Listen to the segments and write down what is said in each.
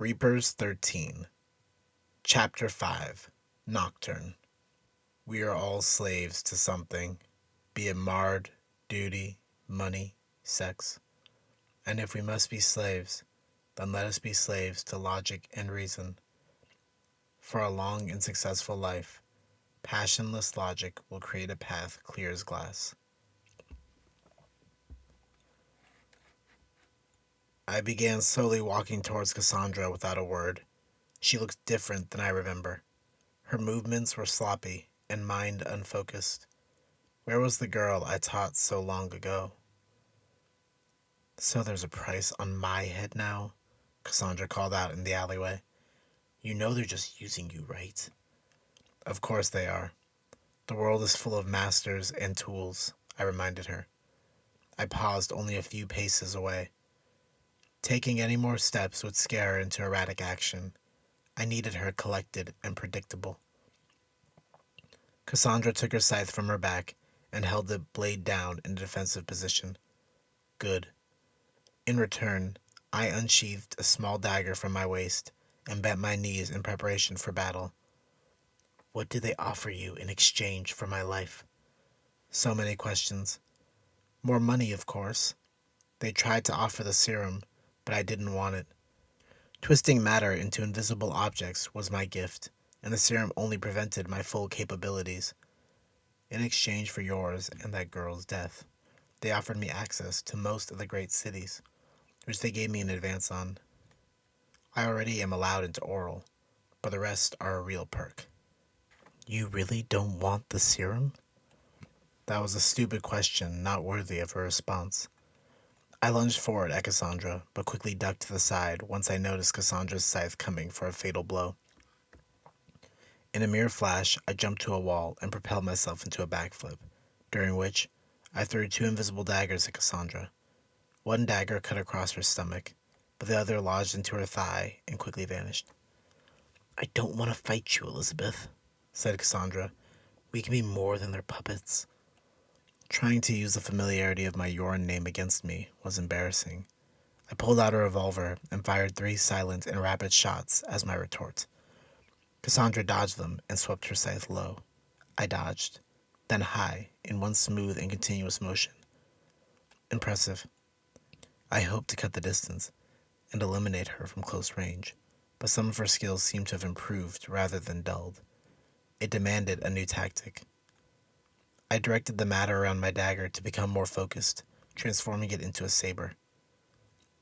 Reapers 13. Chapter 5. Nocturne. We are all slaves to something, be it marred, duty, money, sex. And if we must be slaves, then let us be slaves to logic and reason. For a long and successful life, passionless logic will create a path clear as glass. I began slowly walking towards Cassandra without a word. She looked different than I remember. Her movements were sloppy and mind unfocused. Where was the girl I taught so long ago? So there's a price on my head now? Cassandra called out in the alleyway. You know they're just using you, right? Of course they are. The world is full of masters and tools, I reminded her. I paused only a few paces away. Taking any more steps would scare her into erratic action. I needed her collected and predictable. Cassandra took her scythe from her back and held the blade down in a defensive position. Good. In return, I unsheathed a small dagger from my waist and bent my knees in preparation for battle. What did they offer you in exchange for my life? So many questions. More money, of course. They tried to offer the serum, but I didn't want it. Twisting matter into invisible objects was my gift, and the serum only prevented my full capabilities. In exchange for yours and that girl's death, they offered me access to most of the great cities, which they gave me an advance on. I already am allowed into oral, but the rest are a real perk. You really don't want the serum? That was a stupid question, not worthy of a response. I lunged forward at Cassandra, but quickly ducked to the side once I noticed Cassandra's scythe coming for a fatal blow. In a mere flash, I jumped to a wall and propelled myself into a backflip, during which I threw two invisible daggers at Cassandra. One dagger cut across her stomach, but the other lodged into her thigh and quickly vanished. I don't want to fight you, Elizabeth, said Cassandra. We can be more than their puppets. Trying to use the familiarity of my Yoran name against me was embarrassing. I pulled out a revolver and fired 3 silent and rapid shots as my retort. Cassandra dodged them and swept her scythe low. I dodged, then high, in one smooth and continuous motion. Impressive. I hoped to cut the distance and eliminate her from close range, but some of her skills seemed to have improved rather than dulled. It demanded a new tactic. I directed the matter around my dagger to become more focused, transforming it into a saber.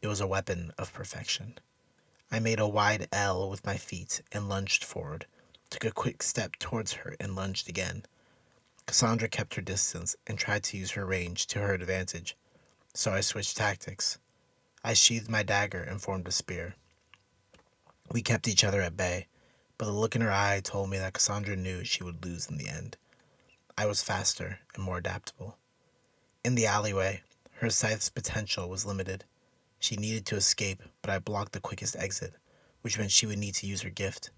It was a weapon of perfection. I made a wide L with my feet and lunged forward, took a quick step towards her and lunged again. Cassandra kept her distance and tried to use her range to her advantage, so I switched tactics. I sheathed my dagger and formed a spear. We kept each other at bay, but the look in her eye told me that Cassandra knew she would lose in the end. I was faster and more adaptable. In the alleyway, her scythe's potential was limited. She needed to escape, but I blocked the quickest exit, which meant she would need to use her gift.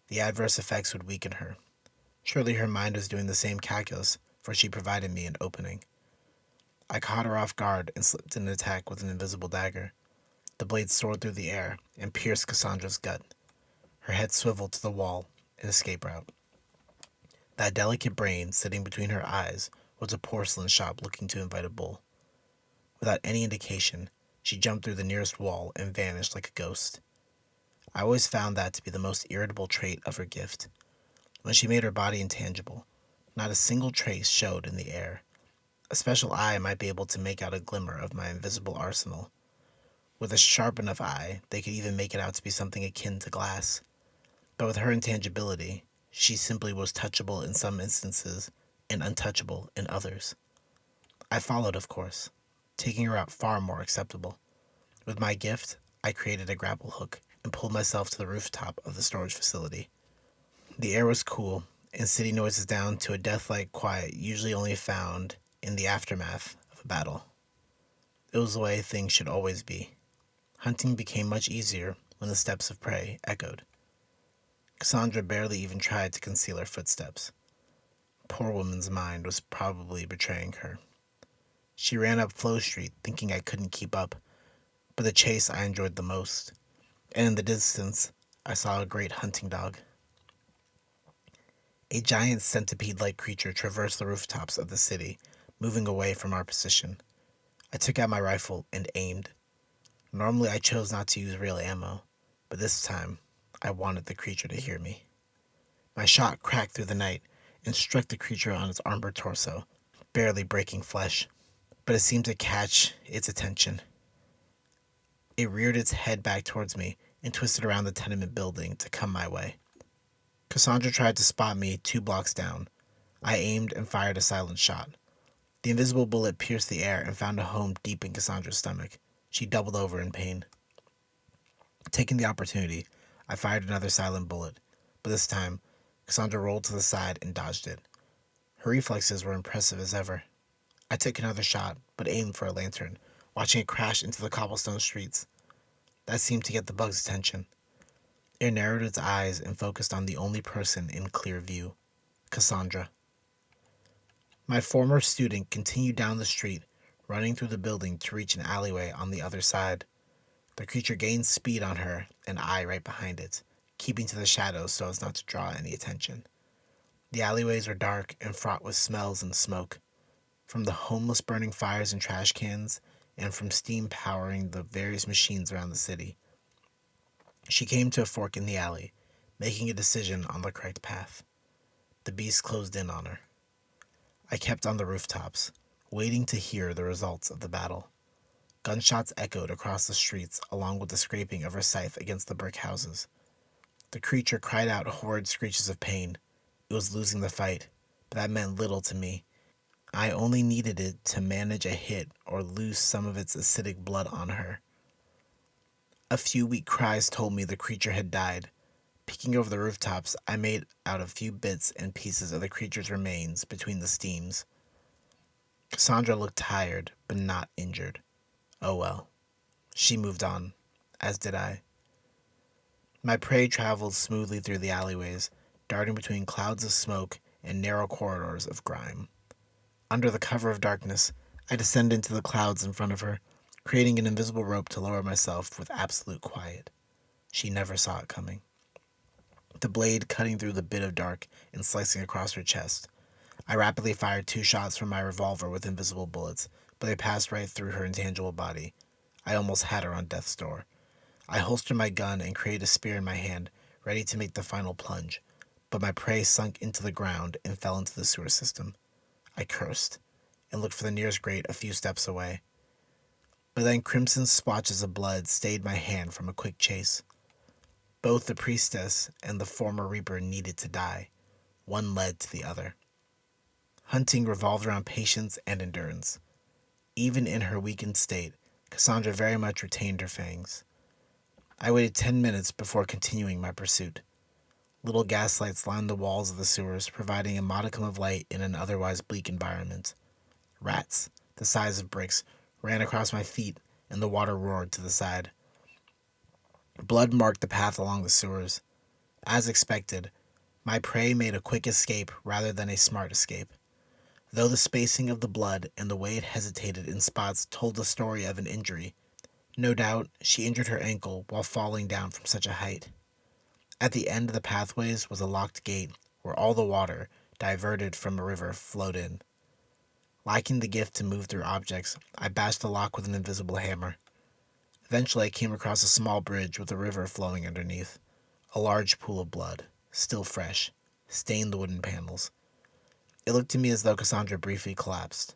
The adverse effects would weaken her. Surely her mind was doing the same calculus, for she provided me an opening. I caught her off guard and slipped an attack with an invisible dagger. The blade soared through the air and pierced Cassandra's gut. Her head swiveled to the wall, an escape route. That delicate brain sitting between her eyes was a porcelain shop looking to invite a bull. Without any indication, she jumped through the nearest wall and vanished like a ghost. I always found that to be the most irritable trait of her gift. When she made her body intangible, not a single trace showed in the air. A special eye might be able to make out a glimmer of my invisible arsenal. With a sharp enough eye, they could even make it out to be something akin to glass. But with her intangibility, she simply was touchable in some instances and untouchable in others. I followed, of course, taking her out far more acceptable. With my gift, I created a grapple hook and pulled myself to the rooftop of the storage facility. The air was cool, and city noises down to a death-like quiet usually only found in the aftermath of a battle. It was the way things should always be. Hunting became much easier when the steps of prey echoed. Cassandra barely even tried to conceal her footsteps. Poor woman's mind was probably betraying her. She ran up Flow Street thinking I couldn't keep up, but the chase I enjoyed the most. and in the distance, I saw a great hunting dog. A giant centipede-like creature traversed the rooftops of the city, moving away from our position. I took out my rifle and aimed. Normally, I chose not to use real ammo, but this time, I wanted the creature to hear me. My shot cracked through the night and struck the creature on its armored torso, barely breaking flesh, but it seemed to catch its attention. It reared its head back towards me and twisted around the tenement building to come my way. Cassandra tried to spot me 2 blocks down. I aimed and fired a silent shot. The invisible bullet pierced the air and found a home deep in Cassandra's stomach. She doubled over in pain. Taking the opportunity, I fired another silent bullet, but this time, Cassandra rolled to the side and dodged it. Her reflexes were impressive as ever. I took another shot, but aimed for a lantern, watching it crash into the cobblestone streets. That seemed to get the bug's attention. It narrowed its eyes and focused on the only person in clear view, Cassandra. My former student continued down the street, running through the building to reach an alleyway on the other side. The creature gained speed on her, and I right behind it, keeping to the shadows so as not to draw any attention. The alleyways were dark and fraught with smells and smoke, from the homeless burning fires and trash cans, and from steam powering the various machines around the city. She came to a fork in the alley, making a decision on the correct path. The beast closed in on her. I kept on the rooftops, waiting to hear the results of the battle. Gunshots echoed across the streets, along with the scraping of her scythe against the brick houses. The creature cried out horrid screeches of pain. It was losing the fight, but that meant little to me. I only needed it to manage a hit or lose some of its acidic blood on her. A few weak cries told me the creature had died. Peeking over the rooftops, I made out a few bits and pieces of the creature's remains between the steams. Cassandra looked tired, but not injured. Oh well. She moved on, as did I. My prey traveled smoothly through the alleyways, darting between clouds of smoke and narrow corridors of grime. Under the cover of darkness, I descended into the clouds in front of her, creating an invisible rope to lower myself with absolute quiet. She never saw it coming. The blade cutting through the bit of dark and slicing across her chest. I rapidly fired 2 shots from my revolver with invisible bullets, but they passed right through her intangible body. I almost had her on death's door. I holstered my gun and created a spear in my hand, ready to make the final plunge, but my prey sunk into the ground and fell into the sewer system. I cursed, and looked for the nearest grate a few steps away. But then crimson splotches of blood stayed my hand from a quick chase. Both the priestess and the former reaper needed to die. One led to the other. Hunting revolved around patience and endurance. Even in her weakened state, Cassandra very much retained her fangs. I waited 10 minutes before continuing my pursuit. Little gaslights lined the walls of the sewers, providing a modicum of light in an otherwise bleak environment. Rats, the size of bricks, ran across my feet, and the water roared to the side. Blood marked the path along the sewers. As expected, my prey made a quick escape rather than a smart escape. Though the spacing of the blood and the way it hesitated in spots told the story of an injury, no doubt she injured her ankle while falling down from such a height. At the end of the pathways was a locked gate where all the water, diverted from a river, flowed in. Lacking the gift to move through objects, I bashed the lock with an invisible hammer. Eventually I came across a small bridge with a river flowing underneath. A large pool of blood, still fresh, stained the wooden panels. It looked to me as though Cassandra briefly collapsed.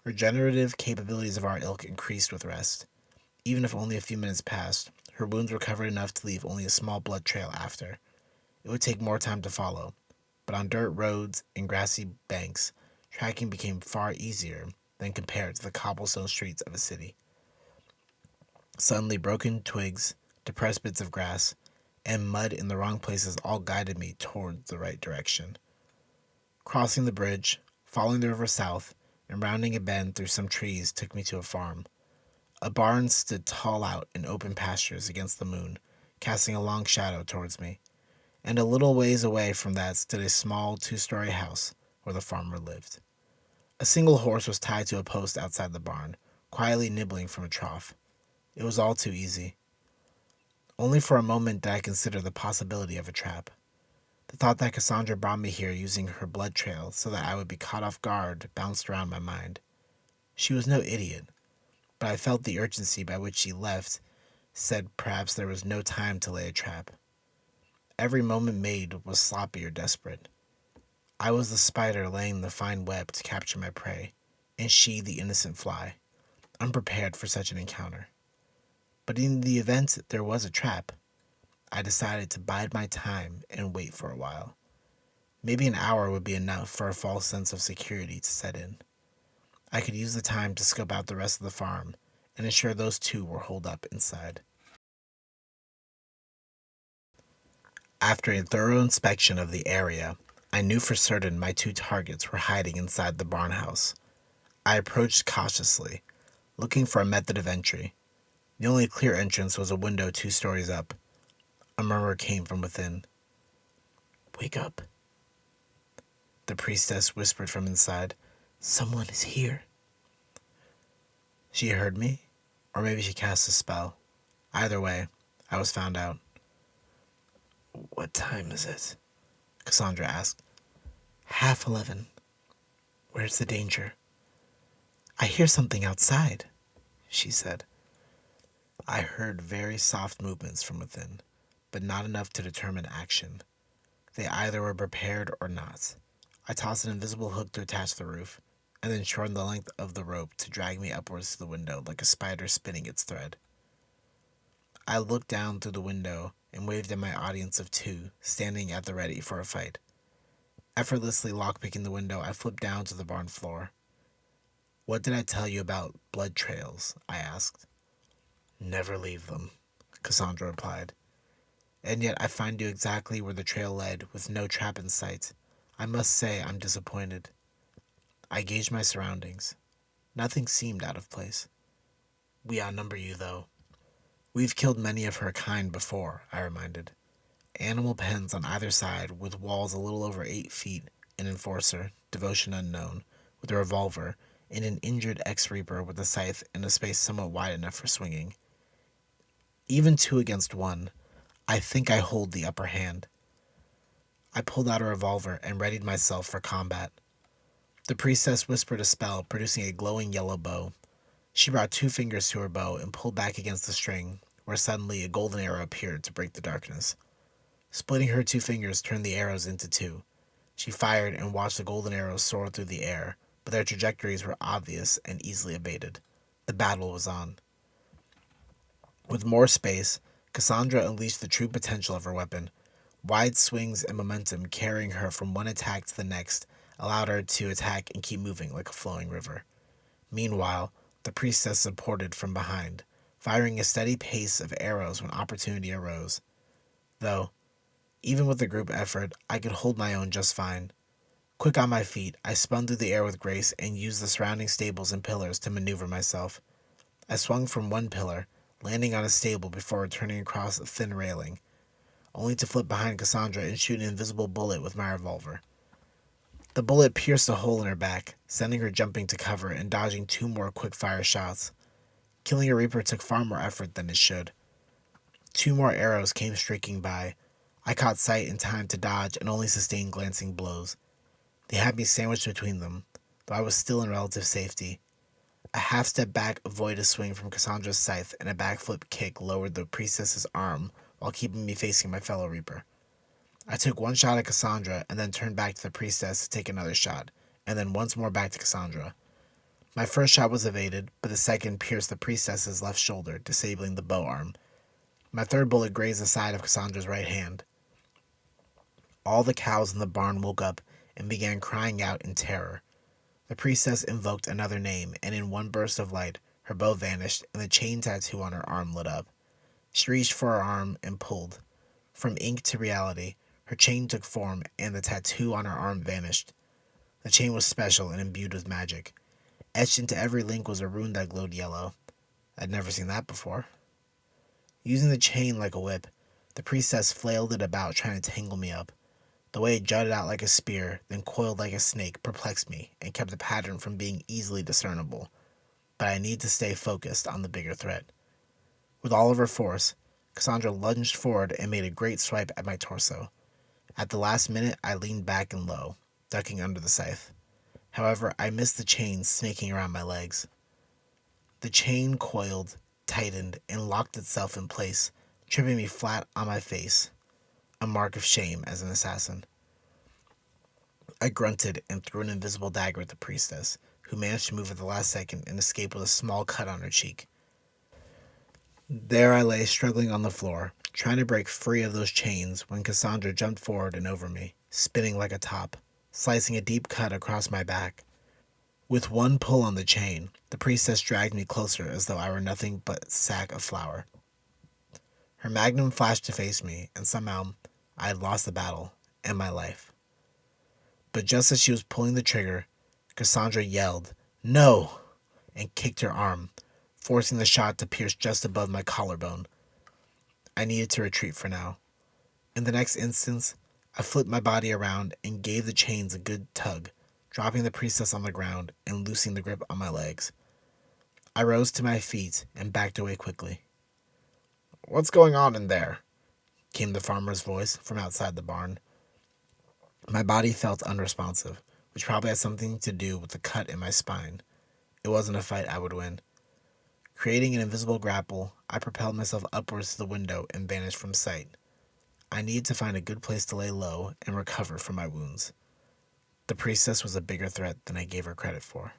Regenerative capabilities of our ilk increased with rest. Even if only a few minutes passed, her wounds recovered enough to leave only a small blood trail after. It would take more time to follow, but on dirt roads and grassy banks, tracking became far easier than compared to the cobblestone streets of a city. Suddenly, broken twigs, depressed bits of grass, and mud in the wrong places all guided me toward the right direction. Crossing the bridge, following the river south, and rounding a bend through some trees took me to a farm. A barn stood tall out in open pastures against the moon, casting a long shadow towards me, and a little ways away from that stood a small 2-story house where the farmer lived. A single horse was tied to a post outside the barn, quietly nibbling from a trough. It was all too easy. Only for a moment did I consider the possibility of a trap. The thought that Cassandra brought me here using her blood trail so that I would be caught off guard bounced around my mind. She was no idiot, but I felt the urgency by which she left said perhaps there was no time to lay a trap. Every moment made was sloppy or desperate. I was the spider laying the fine web to capture my prey, and she the innocent fly, unprepared for such an encounter. But in the event there was a trap, I decided to bide my time and wait for a while. Maybe an hour would be enough for a false sense of security to set in. I could use the time to scope out the rest of the farm and ensure those two were holed up inside. After a thorough inspection of the area, I knew for certain my two targets were hiding inside the barn house. I approached cautiously, looking for a method of entry. The only clear entrance was a window 2 stories up. A murmur came from within. "Wake up," the priestess whispered from inside. "Someone is here." She heard me, or maybe she cast a spell. Either way, I was found out. "What time is it?" Cassandra asked. "11:30. Where's the danger?" "I hear something outside," she said. I heard very soft movements from within, but not enough to determine action. They either were prepared or not. I tossed an invisible hook to attach the roof, and then shortened the length of the rope to drag me upwards to the window like a spider spinning its thread. I looked down through the window and waved at my audience of 2, standing at the ready for a fight. Effortlessly lockpicking the window, I flipped down to the barn floor. "What did I tell you about blood trails?" I asked. "Never leave them," Cassandra replied. "And yet I find you exactly where the trail led, with no trap in sight. I must say I'm disappointed." I gauged my surroundings. Nothing seemed out of place. "We outnumber you, though." "We've killed many of her kind before," I reminded. "Animal pens on either side, with walls a little over 8 feet, an enforcer, devotion unknown, with a revolver, and an injured ex-reaper with a scythe in a space somewhat wide enough for swinging. Even 2 against 1, I think I hold the upper hand." I pulled out a revolver and readied myself for combat. The priestess whispered a spell, producing a glowing yellow bow. She brought 2 fingers to her bow and pulled back against the string, where suddenly a golden arrow appeared to break the darkness. Splitting her 2 fingers turned the arrows into 2. She fired and watched the golden arrows soar through the air, but their trajectories were obvious and easily evaded. The battle was on. With more space, Cassandra unleashed the true potential of her weapon. Wide swings and momentum carrying her from one attack to the next allowed her to attack and keep moving like a flowing river. Meanwhile, the priestess supported from behind, firing a steady pace of arrows when opportunity arose. Though, even with the group effort, I could hold my own just fine. Quick on my feet, I spun through the air with grace and used the surrounding stables and pillars to maneuver myself. I swung from one pillar, landing on a stable before returning across a thin railing, only to flip behind Cassandra and shoot an invisible bullet with my revolver. The bullet pierced a hole in her back, sending her jumping to cover and dodging 2 more quick-fire shots. Killing a reaper took far more effort than it should. 2 more arrows came streaking by. I caught sight in time to dodge and only sustained glancing blows. They had me sandwiched between them, though I was still in relative safety. A half-step back avoided a swing from Cassandra's scythe, and a backflip kick lowered the priestess's arm while keeping me facing my fellow reaper. I took 1 shot at Cassandra and then turned back to the priestess to take another shot, and then once more back to Cassandra. My first shot was evaded, but the second pierced the priestess's left shoulder, disabling the bow arm. My third bullet grazed the side of Cassandra's right hand. All the cows in the barn woke up and began crying out in terror. The priestess invoked another name, and in one burst of light, her bow vanished and the chain tattoo on her arm lit up. She reached for her arm and pulled. From ink to reality, her chain took form and the tattoo on her arm vanished. The chain was special and imbued with magic. Etched into every link was a rune that glowed yellow. I'd never seen that before. Using the chain like a whip, the priestess flailed it about, trying to tangle me up. The way it jutted out like a spear, then coiled like a snake, perplexed me and kept the pattern from being easily discernible. But I need to stay focused on the bigger threat. With all of her force, Cassandra lunged forward and made a great swipe at my torso. At the last minute, I leaned back and low, ducking under the scythe. However, I missed the chain snaking around my legs. The chain coiled, tightened, and locked itself in place, tripping me flat on my face, a mark of shame as an assassin. I grunted and threw an invisible dagger at the priestess, who managed to move at the last second and escape with a small cut on her cheek. There I lay struggling on the floor, trying to break free of those chains when Cassandra jumped forward and over me, spinning like a top, slicing a deep cut across my back. With one pull on the chain, the priestess dragged me closer as though I were nothing but a sack of flour. Her magnum flashed to face me, and somehow I had lost the battle and my life. But just as she was pulling the trigger, Cassandra yelled, "No!" and kicked her arm, forcing the shot to pierce just above my collarbone. I needed to retreat for now. In the next instant, I flipped my body around and gave the chains a good tug, dropping the priestess on the ground and loosening the grip on my legs. I rose to my feet and backed away quickly. "What's going on in there?" came the farmer's voice from outside the barn. My body felt unresponsive, which probably had something to do with the cut in my spine. It wasn't a fight I would win. Creating an invisible grapple, I propelled myself upwards to the window and vanished from sight. I needed to find a good place to lay low and recover from my wounds. The priestess was a bigger threat than I gave her credit for.